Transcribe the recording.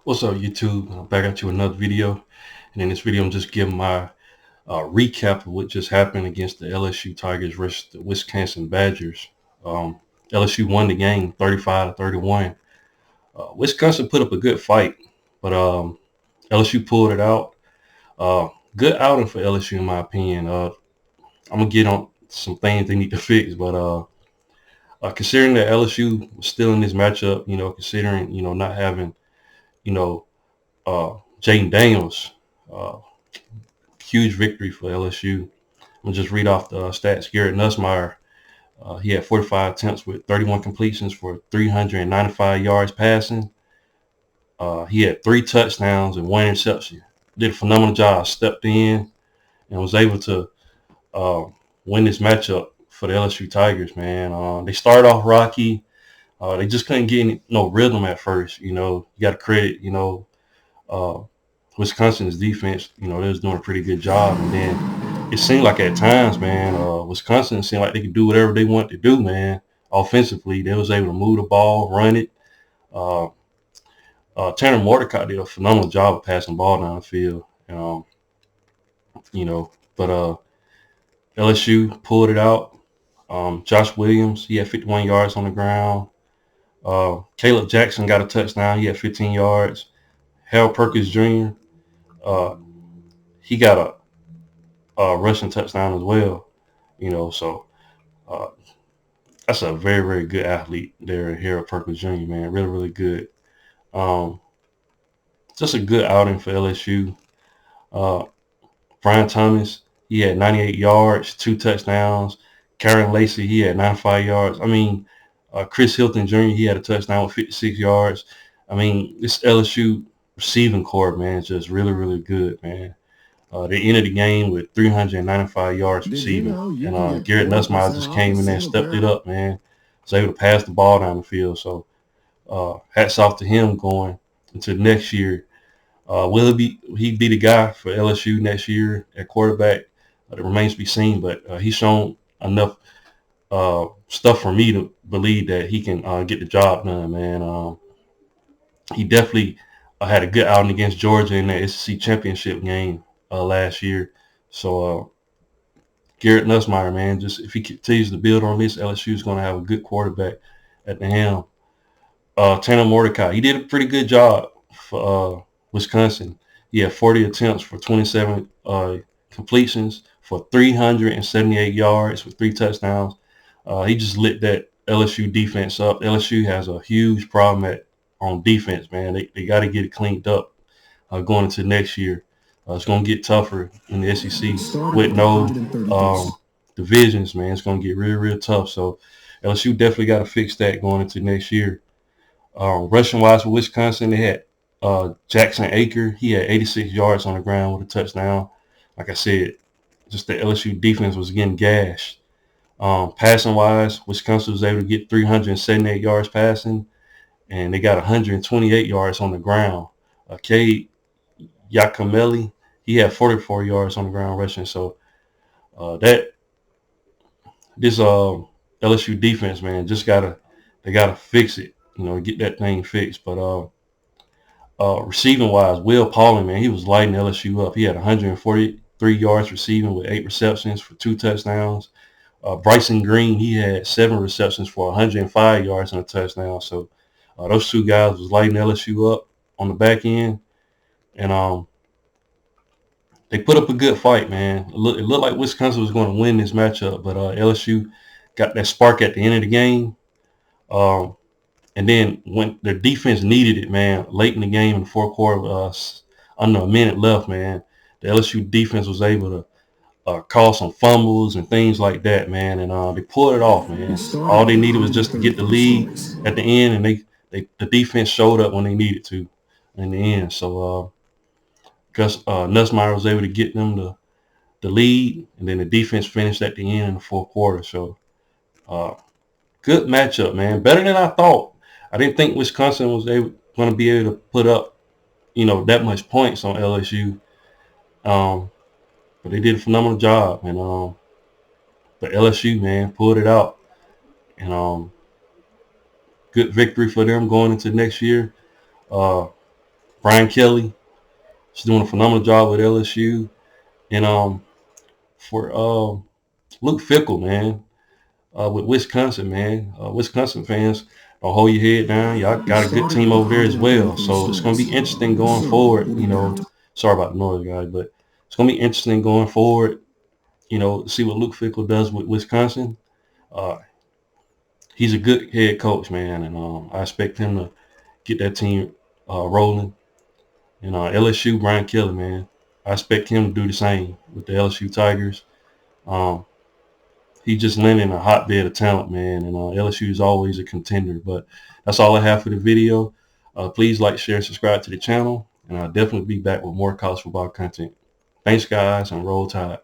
What's up, YouTube? I'm back at you with another video. And in this video, I'm just giving my recap of what just happened against the LSU Tigers versus the Wisconsin Badgers. Um, LSU won the game 35-31. Wisconsin put up a good fight, but LSU pulled it out. Uh, Good outing for LSU, in my opinion. I'm going to get on some things they need to fix, but considering that LSU was still in this matchup, considering, not having, you know, Jaden Daniels. Uh, Huge victory for LSU. I'm gonna just read off the stats. Garrett Nussmeier, he had 45 attempts with 31 completions for 395 yards passing. He had 3 touchdowns and 1 interception. Did a phenomenal job. Stepped in and was able to uh, win this matchup for the LSU Tigers. Man, they started off rocky. They just couldn't get no rhythm at first. You got to credit. Uh, Wisconsin's defense, they was doing a pretty good job. And then it seemed like at times, man, Wisconsin seemed like they could do whatever they wanted to do, man. Offensively, they was able to move the ball, run it. Uh, Tanner Mordecai did a phenomenal job of passing the ball down the field. But LSU pulled it out. Josh Williams, he had 51 yards on the ground. Caleb Jackson got a touchdown. He had 15 yards. Harold Perkins Jr., uh, he got a rushing touchdown as well. So uh, that's a very, very good athlete there, Harold Perkins Jr., man. Really, really good. Um, just a good outing for LSU. Uh, Brian Thomas, he had 98 yards, 2 touchdowns. Karen Lacey, he had 95 yards. I mean, Chris Hilton Jr., he had a touchdown with 56 yards. I mean, this LSU receiving corps, man, is just really, really good, man. They ended the game with 395 yards Did you receiving. know you And can get Garrett Nussmeier 40% just off a came in there and single stepped it pair? up, man. Was able to pass the ball down the field. So hats off to him going into next year. Will he be the guy for LSU next year at quarterback? It remains to be seen, but he's shown enough stuff for me to believe that he can get the job done, man. He definitely had a good outing against Georgia in that SEC championship game last year. So Garrett Nussmeier, man, just if he continues to build on this, LSU is going to have a good quarterback at the helm. Tanner Mordecai, he did a pretty good job for Wisconsin. He had 40 attempts for 27 completions for 378 yards with 3 touchdowns. He just lit that LSU defense up. LSU has a huge problem on defense, man. They got to get it cleaned up going into next year. It's going to get tougher in the SEC Starting with with no 130%. divisions, man. It's going to get real, real tough. So LSU definitely got to fix that going into next year. Rushing wise for Wisconsin, they had Jackson Aker. He had 86 yards on the ground with a touchdown. Like I said, just the LSU defense was getting gashed. Passing wise, Wisconsin was able to get 378 yards passing, and they got 128 yards on the ground. Cade Yakameli, he had 44 yards on the ground rushing. So that this LSU defense, man, they gotta fix it. Get that thing fixed. But receiving wise, Will Pauling, man, he was lighting LSU up. He had 143 yards receiving with 8 receptions for 2 touchdowns. Bryson Green, he had 7 receptions for 105 yards and a touchdown. So those two guys was lighting LSU up on the back end, and they put up a good fight, man. It looked like Wisconsin was going to win this matchup, but LSU got that spark at the end of the game. Um, and then when their defense needed it, man, late in the game in the fourth quarter, under a minute left, man, the LSU defense was able to cause some fumbles and things like that, man. And they pulled it off, You man. started All they with needed was just to get the 131st lead choice. at the end, and the defense showed up when they needed to in the end. So Gus Nussmeier was able to get them the lead, and then the defense finished at the end in the fourth quarter. So uh, good matchup, man. Better than I thought. I didn't think Wisconsin was going to be able to put up, that much points on LSU. Um, but they did a phenomenal job, and but LSU, man, pulled it out, and good victory for them going into next year. Uh, Brian Kelly, he's doing a phenomenal job with LSU. And for Luke Fickell, man, with Wisconsin, man, Wisconsin fans, hold your head down. Y'all got a good team over there as well. So it's going to be interesting going forward. Sorry about the noise, guys, but it's going to be interesting going forward. See what Luke Fickell does with Wisconsin. Uh, he's a good head coach, man, and I expect him to get that team rolling. And LSU, Brian Kelly, man, I expect him to do the same with the LSU Tigers. Um, he just landed in a hotbed of talent, man, and LSU is always a contender. But that's all I have for the video. Please like, share, and subscribe to the channel, and I'll definitely be back with more college football content. Thanks, guys, and roll tide.